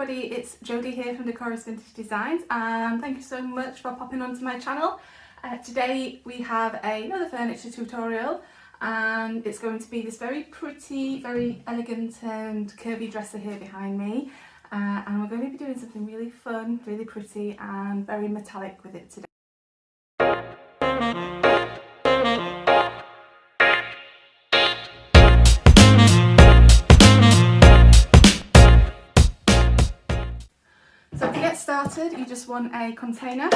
everybody, it's Jodie here from Decoris Vintage Designs, and thank you so much for popping onto my channel. Today we have another furniture tutorial, and it's going to be this very pretty, very elegant and curvy dresser here behind me, and we're going to be doing something really fun, really pretty and very metallic with it today. So to get started, you just want a container.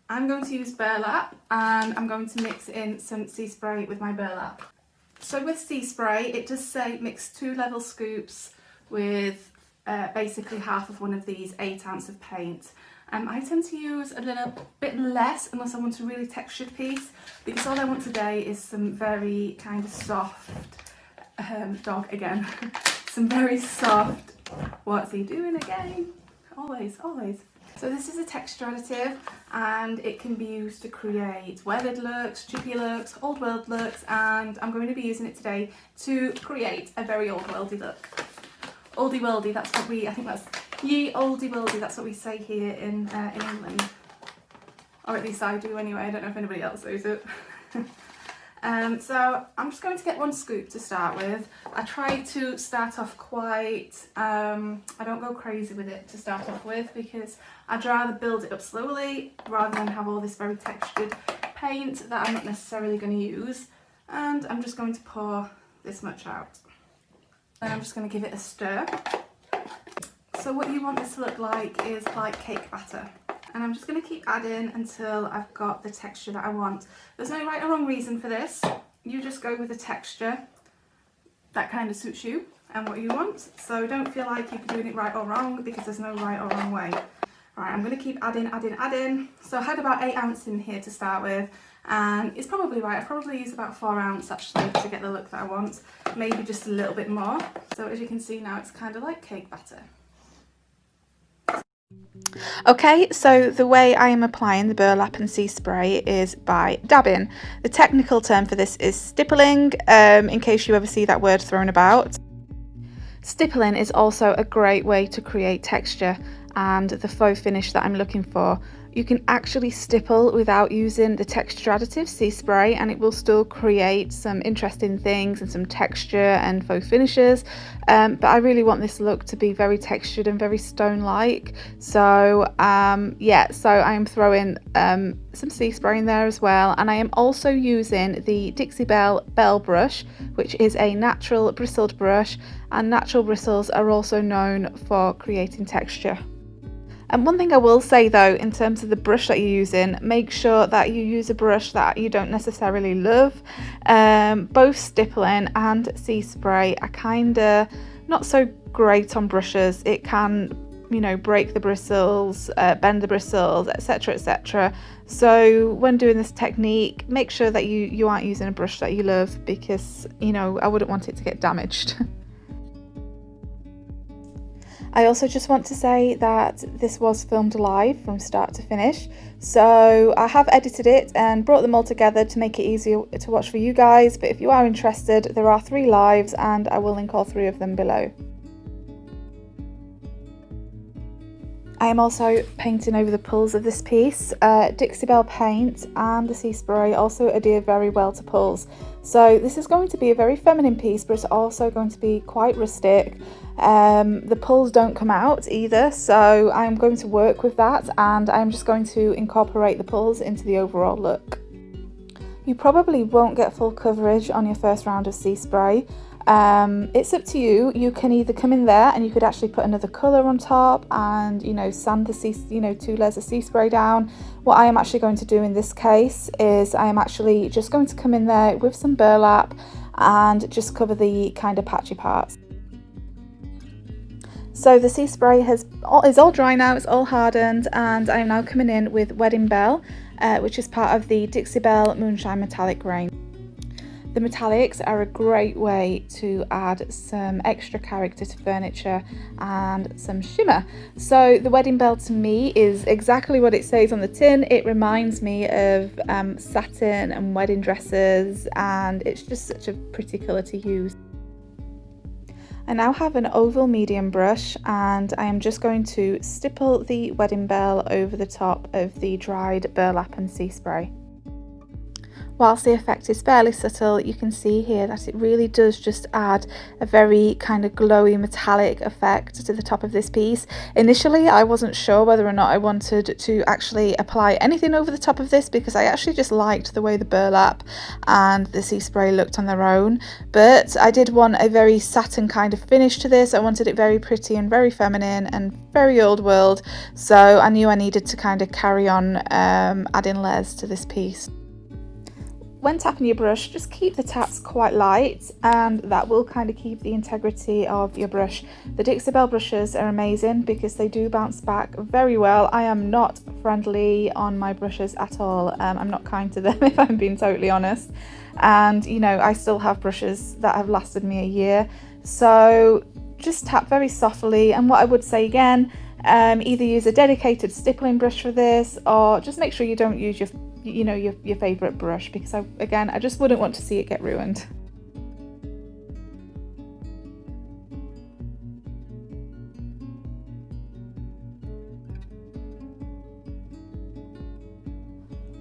I'm going to use burlap, and I'm going to mix in some sea spray with my burlap. So with sea spray, it does say mix 2 level scoops with basically half of one of these 8oz of paint. I tend to use a little bit less unless I want a really textured piece, because all I want today is some very kind of soft, dog again, some very soft, what's he doing again? Always. So this is a texture additive, and it can be used to create weathered looks, chippy looks, old world looks, and I'm going to be using it today to create a very old worldy look. Oldie worldy, that's what I think that's ye oldie worldy, that's what we say here in England. Or at least I do anyway, I don't know if anybody else says it. So I'm just going to get 1 scoop to start with. I try to start off quite, I don't go crazy with it to start off with, because I'd rather build it up slowly rather than have all this very textured paint that I'm not necessarily going to use. And I'm just going to pour this much out. And I'm just going to give it a stir. So what you want this to look like is like cake batter. And I'm just going to keep adding until I've got the texture that I want. There's no right or wrong reason for this. You just go with the texture that kind of suits you and what you want. So don't feel like you're doing it right or wrong, because there's no right or wrong way. Right, I'm going to keep adding. So I had about 8oz in here to start with, and it's probably right. I probably use about 4oz actually to get the look that I want. Maybe just a little bit more. So as you can see now, it's kind of like cake batter. Okay, so the way I am applying the burlap and sea spray is by dabbing. The technical term for this is stippling, in case you ever see that word thrown about. Stippling is also a great way to create texture and the faux finish that I'm looking for. You can actually stipple without using the texture additive sea spray, and it will still create some interesting things and some texture and faux finishes, but I really want this look to be very textured and very stone-like. So yeah, so I am throwing some sea spray in there as well, and I am also using the Dixie Belle brush, which is a natural bristled brush, and natural bristles are also known for creating texture. And one thing I will say though, in terms of the brush that you're using, make sure that you use a brush that you don't necessarily love. Both stippling and sea spray are kind of not so great on brushes. It can, you know, break the bristles, bend the bristles, etc, etc. So when doing this technique, make sure that you aren't using a brush that you love, because, you know, I wouldn't want it to get damaged. I also just want to say that this was filmed live from start to finish, so I have edited it and brought them all together to make it easier to watch for you guys, but if you are interested, there are 3 lives and I will link all 3 of them below. I am also painting over the pulls of this piece. Dixie Belle Paint and the sea spray also adhere very well to pulls. So this is going to be a very feminine piece, but it's also going to be quite rustic. The pulls don't come out either, so I'm going to work with that, and I'm just going to incorporate the pulls into the overall look. You probably won't get full coverage on your first round of sea spray. It's up to you. You can either come in there and you could actually put another colour on top and, you know, sand the 2 layers of sea spray down. What I am actually going to do in this case is I am actually just going to come in there with some burlap and just cover the kind of patchy parts. So the sea spray is all dry now, it's all hardened, and I am now coming in with Wedding Belle, which is part of the Dixie Belle Moonshine Metallic range. The metallics are a great way to add some extra character to furniture and some shimmer. So the Wedding Belle to me is exactly what it says on the tin. It reminds me of satin and wedding dresses, and it's just such a pretty colour to use. I now have an oval medium brush and I am just going to stipple the wedding bell over the top of the dried burlap and sea spray. Whilst the effect is fairly subtle, you can see here that it really does just add a very kind of glowy metallic effect to the top of this piece. Initially, I wasn't sure whether or not I wanted to actually apply anything over the top of this because I actually just liked the way the burlap and the sea spray looked on their own, but I did want a very satin kind of finish to this. I wanted it very pretty and very feminine and very old world, so I knew I needed to kind of carry on adding layers to this piece. When tapping your brush, just keep the taps quite light and that will kind of keep the integrity of your brush. The Dixie Belle brushes are amazing because they do bounce back very well. I am not friendly on my brushes at all. I'm not kind to them if I'm being totally honest. And you know, I still have brushes that have lasted me a year. So just tap very softly, and what I would say again, either use a dedicated stippling brush for this or just make sure you don't use your favorite brush, because I just wouldn't want to see it get ruined.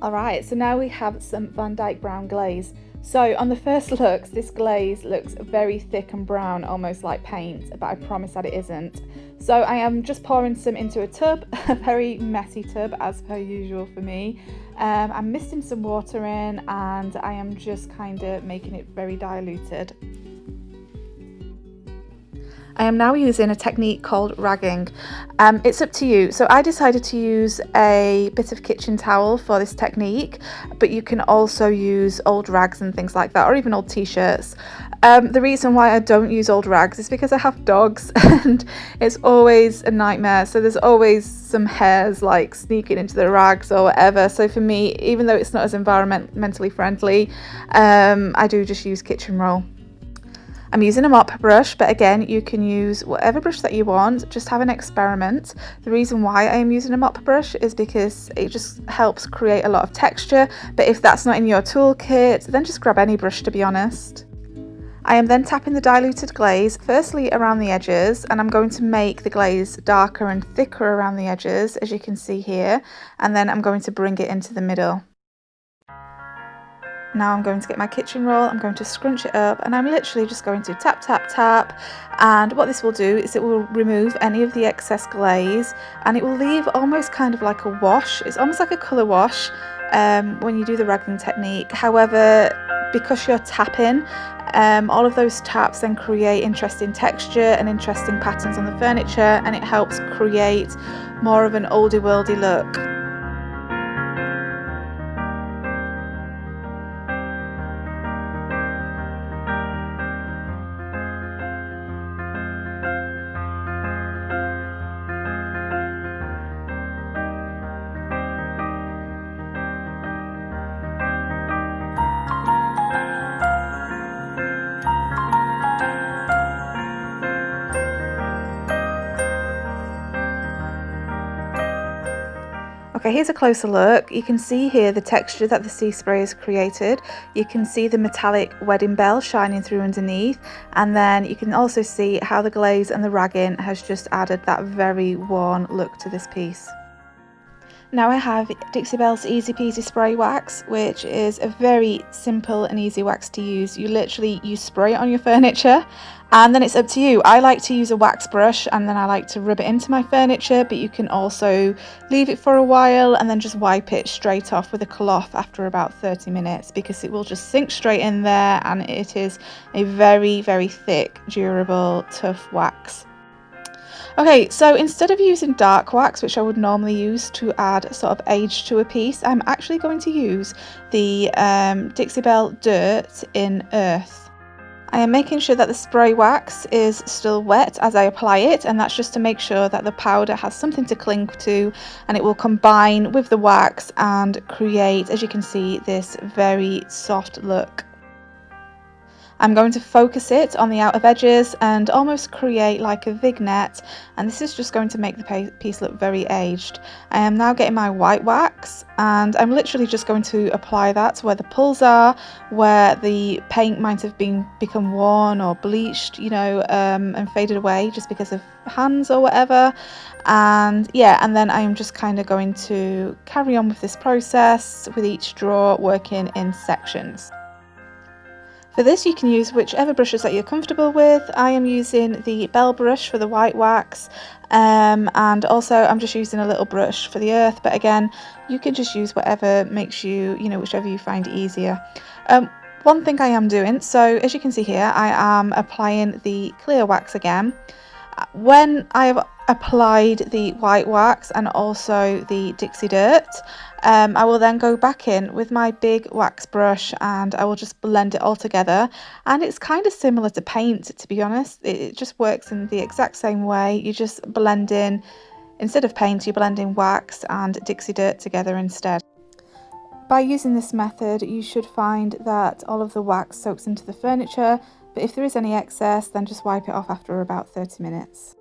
Alright, so now we have some Van Dyke brown glaze. So on the first looks, this glaze looks very thick and brown, almost like paint, but I promise that it isn't. So I am just pouring some into a tub, a very messy tub as per usual for me. I'm misting some water in and I am just kind of making it very diluted. I am now using a technique called ragging. It's up to you. So I decided to use a bit of kitchen towel for this technique, but you can also use old rags and things like that, or even old t-shirts. The reason why I don't use old rags is because I have dogs and it's always a nightmare. So there's always some hairs like sneaking into the rags or whatever. So for me, even though it's not as environmentally friendly, I do just use kitchen roll. I'm using a mop brush, but again, you can use whatever brush that you want. Just have an experiment. The reason why I am using a mop brush is because it just helps create a lot of texture. But if that's not in your toolkit, then just grab any brush, to be honest. I am then tapping the diluted glaze, firstly around the edges, and I'm going to make the glaze darker and thicker around the edges, as you can see here, and then I'm going to bring it into the middle. Now I'm going to get my kitchen roll, I'm going to scrunch it up, and I'm literally just going to tap, tap, tap, and what this will do is it will remove any of the excess glaze and it will leave almost kind of like a wash. It's almost like a colour wash when you do the ragging technique. However, because you're tapping, all of those taps then create interesting texture and interesting patterns on the furniture, and it helps create more of an oldie worldy look. Okay, here's a closer look. You can see here the texture that the sea spray has created. You can see the metallic wedding bell shining through underneath, and then you can also see how the glaze and the ragging has just added that very worn look to this piece. Now I have Dixie Belle's Easy Peasy Spray Wax, which is a very simple and easy wax to use. You spray it on your furniture and then it's up to you. I like to use a wax brush and then I like to rub it into my furniture, but you can also leave it for a while and then just wipe it straight off with a cloth after about 30 minutes because it will just sink straight in there, and it is a very, very thick, durable, tough wax. Okay, so instead of using dark wax, which I would normally use to add sort of age to a piece, I'm actually going to use the Dixie Belle Dirt in Earth. I am making sure that the spray wax is still wet as I apply it, and that's just to make sure that the powder has something to cling to and it will combine with the wax and create, as you can see, this very soft look. I'm going to focus it on the outer edges and almost create like a vignette, and this is just going to make the piece look very aged. I am now getting my white wax and I'm literally just going to apply that to where the pulls are, where the paint might have become worn or bleached, you know, and faded away just because of hands or whatever. And yeah, and then I'm just kind of going to carry on with this process with each draw, working in sections. For this you can use whichever brushes that you're comfortable with. I am using the Belle brush for the white wax, and also I'm just using a little brush for the earth, but again you can just use whatever makes you, you know, whichever you find easier. One thing I am doing, so as you can see here, I am applying the clear wax again. When I have applied the white wax and also the Dixie dirt, I will then go back in with my big wax brush and I will just blend it all together. And it's kind of similar to paint, to be honest. It just works in the exact same way. You just blend in, instead of paint, you blend in wax and Dixie dirt together instead. By using this method, you should find that all of the wax soaks into the furniture, but if there is any excess, then just wipe it off after about 30 minutes.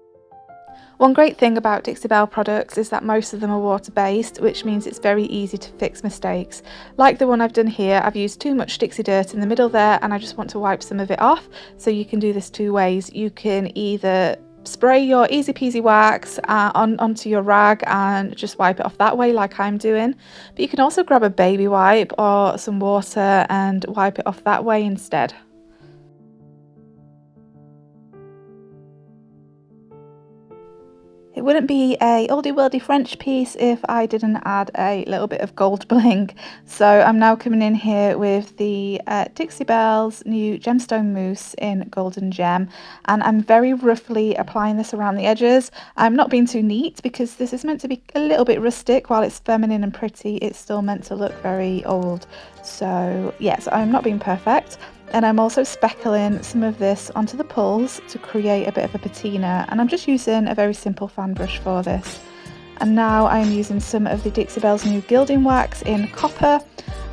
One great thing about Dixie Belle products is that most of them are water-based, which means it's very easy to fix mistakes. Like the one I've done here, I've used too much Dixie dirt in the middle there and I just want to wipe some of it off. So you can do this two ways. You can either spray your easy peasy wax onto your rag and just wipe it off that way like I'm doing, but you can also grab a baby wipe or some water and wipe it off that way instead. It wouldn't be a oldie-worldy French piece if I didn't add a little bit of gold bling. So I'm now coming in here with the Dixie Belle's new gemstone mousse in golden gem, and I'm very roughly applying this around the edges. I'm not being too neat because this is meant to be a little bit rustic. While it's feminine and pretty, it's still meant to look very old. So yes, I'm not being perfect. And I'm also speckling some of this onto the pulls to create a bit of a patina, and I'm just using a very simple fan brush for this. And now I am using some of the Dixie Belle's new gilding wax in copper,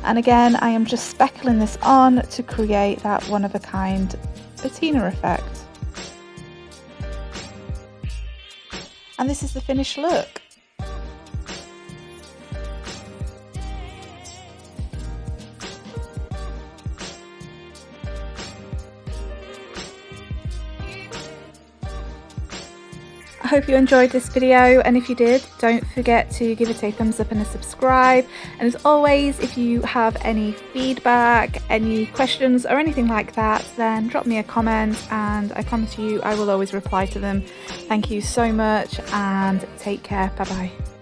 and again I am just speckling this on to create that one-of-a-kind patina effect. And this is the finished look. I hope you enjoyed this video, and if you did, don't forget to give it a thumbs up and a subscribe. And as always, if you have any feedback, any questions or anything like that, then drop me a comment and I promise you I will always reply to them. Thank you so much and take care. Bye bye.